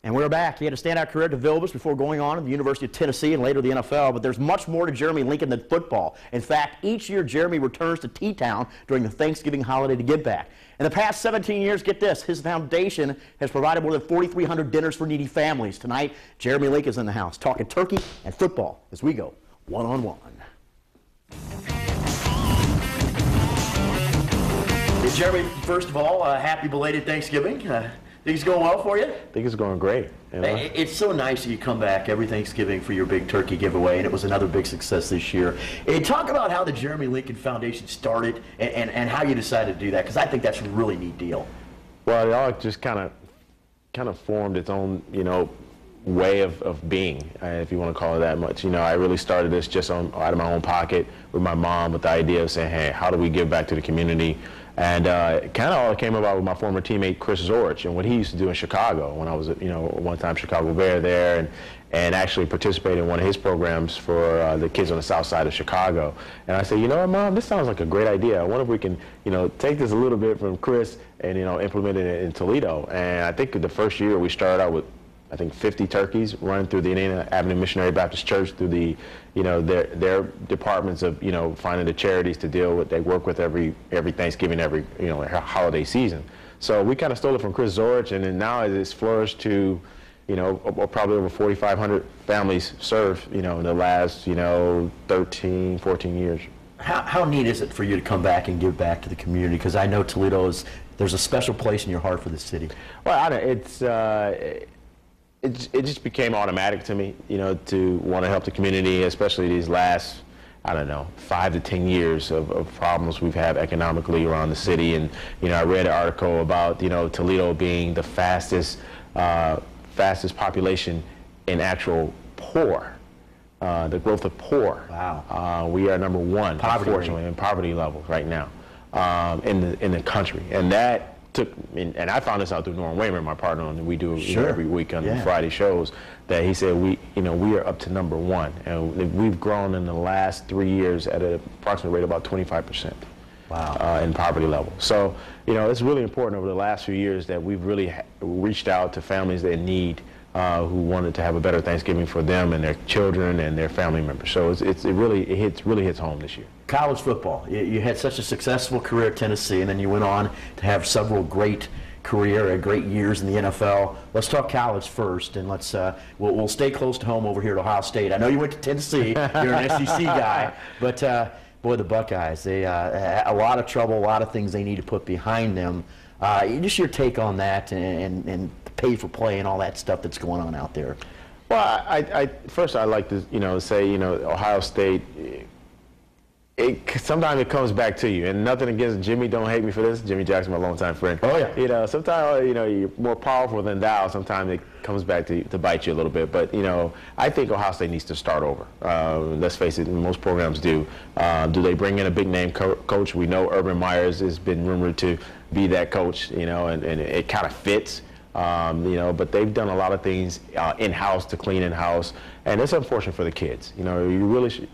And we're back. He had a standout career at Devillbis before going on to the University of Tennessee and later the NFL, but there's much more to Jeremy Lincoln than football. In fact, each year Jeremy returns to T-Town during the Thanksgiving holiday to give back. In the past 17 years, get this, his foundation has provided more than 4,300 dinners for needy families. Tonight, Jeremy Lincoln's in the house talking turkey and football as we go one-on-one. Hey, Jeremy, first of all, happy belated Thanksgiving. Things going well for you? I think it's going great. You know? It's so nice that you come back every Thanksgiving for your big turkey giveaway, and it was another big success this year. And talk about how the Jeremy Lincoln Foundation started and how you decided to do that, because I think that's a really neat deal. Well, it all just kind of formed its own, way of being, if you want to call it that much. I really started this just out of my own pocket with my mom with the idea of saying, hey, how do we give back to the community? And it kind of all came about with my former teammate Chris Zorich and what he used to do in Chicago when I was, one-time Chicago Bear there, and actually participated in one of his programs for the kids on the south side of Chicago. And I said, you know what, Mom, this sounds like a great idea. I wonder if we can, take this a little bit from Chris and, implement it in Toledo. And I think the first year we started out with, 50 turkeys running through the Indiana Avenue Missionary Baptist Church through the, their departments of, finding the charities to deal with. They work with every Thanksgiving, every, holiday season. So we kind of stole it from Chris Zorich, and then now it's flourished to, probably over 4,500 families served, in the last, 13, 14 years. How neat is it for you to come back and give back to the community? Because I know Toledo there's a special place in your heart for this city. Well, it just became automatic to me, to want to help the community, especially these last, 5 to 10 years of problems we've had economically around the city. And, I read an article about, Toledo being the fastest population in actual poor, the growth of poor. Wow. We are number one, unfortunately, in poverty levels right now in the country. And that and I found this out through Norm Wayman, my partner, and we do every week on the Friday shows, that he said we are up to number one, and we've grown in the last 3 years at an approximate rate of about 25%. Wow. In poverty level. So, it's really important over the last few years that we've really reached out to families that need, who wanted to have a better Thanksgiving for them and their children and their family members. So it really hits home this year. College football. You had such a successful career at Tennessee, and then you went on to have several great years in the NFL. Let's talk college first, and we'll stay close to home over here at Ohio State. I know you went to Tennessee. You're an SEC guy, but boy, the Buckeyes, they a lot of trouble, a lot of things they need to put behind them. Just your take on that and pay for play and all that stuff that's going on out there. Well, first I'd like to say Ohio State. Sometimes it comes back to you, and nothing against Jimmy. Don't hate me for this. Jimmy Jackson, my longtime friend. Oh yeah. Sometimes you're more powerful than thou. Sometimes it comes back to bite you a little bit. But I think Ohio State needs to start over. Let's face it, most programs do. Do they bring in a big name coach? We know Urban Meyers has been rumored to be that coach. And it kind of fits. But they've done a lot of things in-house to clean in-house, and it's unfortunate for the kids. You're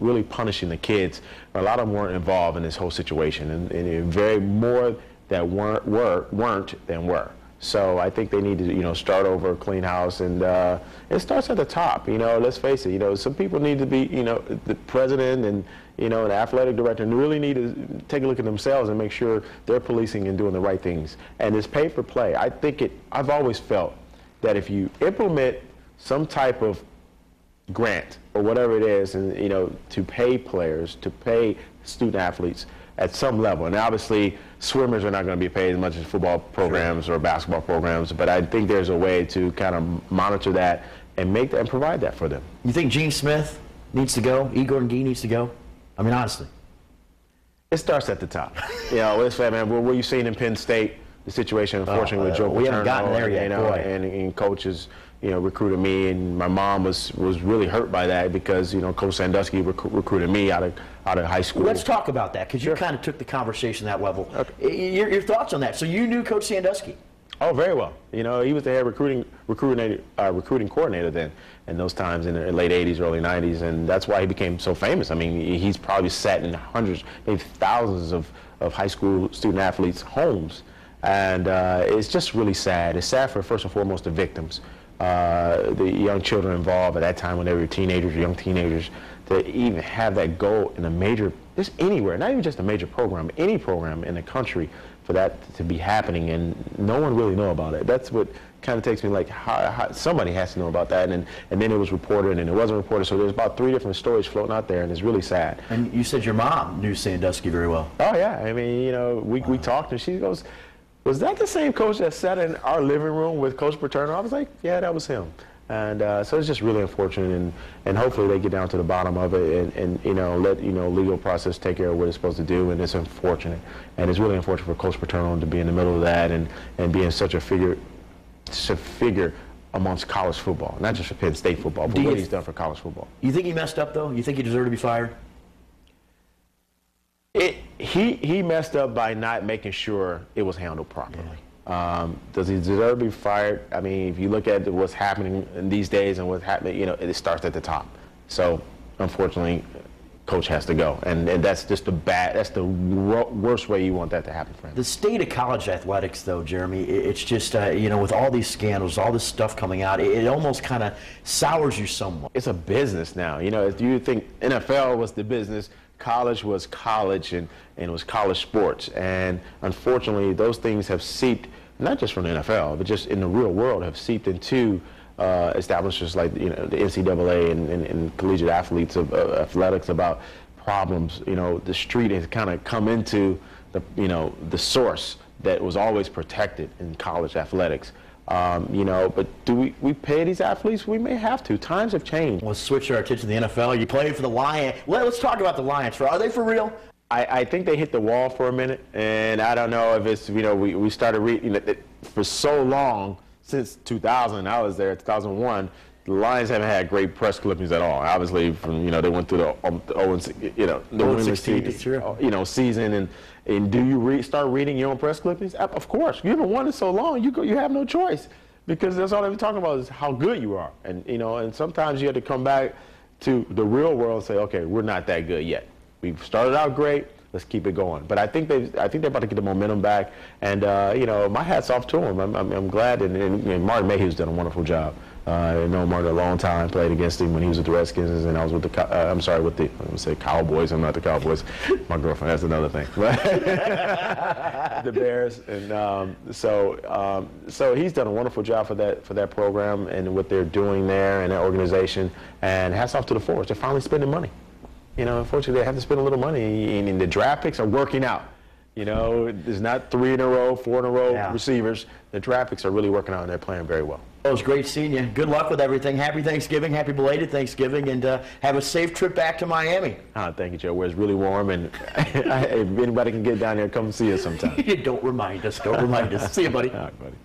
really punishing the kids. A lot of them weren't involved in this whole situation, and very more that weren't than were. So I think they need to, start over, clean house, and it starts at the top. Let's face it. Some people need to be, the president and the athletic director really need to take a look at themselves and make sure they're policing and doing the right things. And this pay for play, I've always felt that if you implement some type of grant or whatever it is, and to pay players, to pay student athletes at some level, and obviously swimmers are not going to be paid as much as football programs or basketball programs, but I think there's a way to kind of monitor that and make that and provide that for them. You think Gene Smith needs to go? E. Gordon Gee needs to go? I mean, honestly. It starts at the top. Let's say, man, what you've seen in Penn State, the situation, unfortunately, with Joe Rychnovsky. We haven't gotten there yet, and coaches, recruited me, and my mom was really hurt by that because, Coach Sandusky recruited me out of high school. Let's talk about that, because you kind of took the conversation that level. Okay. Your thoughts on that? So you knew Coach Sandusky? Oh, very well. He was the head recruiting coordinator then, in those times in the late 80s, early 90s, and that's why he became so famous. I mean, he's probably sat in hundreds, maybe thousands of high school student athletes' homes, and it's just really sad. It's sad for, first and foremost, the victims. the young children involved at that time when they were teenagers, young teenagers, to even have that goal in a major, just anywhere, not even just a major program, any program in the country, for that to be happening, and no one really know about it. That's what kind of takes me like, how somebody has to know about that, and then it was reported and it wasn't reported, so there's about 3 different stories floating out there, and it's really sad. And you said your mom knew Sandusky very well. Oh yeah, I mean, you know, we talked and she goes, was that the same coach that sat in our living room with Coach Paterno? I was like, yeah, that was him. And so it's just really unfortunate, and hopefully they get down to the bottom of it and you know, let, you know, legal process take care of what it's supposed to do. And it's unfortunate, and it's really unfortunate for Coach Paterno to be in the middle of that and being such a figure amongst college football, not just for Penn State football, but what he's done for college football. You think he messed up though? You think he deserved to be fired? He messed up by not making sure it was handled properly. Does he deserve to be fired? I mean, if you look at what's happening in these days and what's happening, you know, it starts at the top. So, unfortunately, coach has to go, and that's just that's the worst way you want that to happen for him. The state of college athletics, though, Jeremy, it's just, you know, with all these scandals, all this stuff coming out, it almost kind of sours you somewhat. It's a business now. You know, if you think NFL was the business, college was college, and it was college sports. And unfortunately, those things have seeped, not just from the NFL, but just in the real world, have seeped into establishments like, you know, the NCAA and collegiate athletes of athletics about problems. You know, the street has kind of come into the, you know, the source that was always protected in college athletics. You know, but do we pay these athletes? We may have to. Times have changed. Let's switch our attention to the NFL. You played for the Lions. Let's talk about the Lions. Are they for real? I think they hit the wall for a minute, and I don't know if it's, you know, we started reading for so long, since 2000, I was there, 2001, the Lions haven't had great press clippings at all. Obviously, from, you know, they went through the 0-16 season, and do you start reading your own press clippings? Of course, you haven't won it so long, you have no choice, because that's all they've been talking about is how good you are, and you know, and sometimes you have to come back to the real world and say, okay, we're not that good yet. We've started out great. Let's keep it going. But I think they're about to get the momentum back, and you know, my hat's off to them. I'm glad, and Martin Mayhew's done a wonderful job. I know Martin a long time, played against him when he was with the Redskins, and I was with the I'm going to say Cowboys. I'm not the Cowboys. My girlfriend, that's another thing. The Bears, and so he's done a wonderful job for that program and what they're doing there and that organization. And hats off to the Force. They're finally spending money. You know, unfortunately, they have to spend a little money, and the draft picks are working out. You know, there's not 3 in a row, 4 in a row receivers. The draft picks are really working out, and they're playing very well. Well, it was great seeing you. Good luck with everything. Happy Thanksgiving, happy belated Thanksgiving, and have a safe trip back to Miami. Thank you, Joe. Where it's really warm, and if anybody can get down there, come see us sometime. Don't remind us. Don't remind us. See you, buddy. All right, buddy.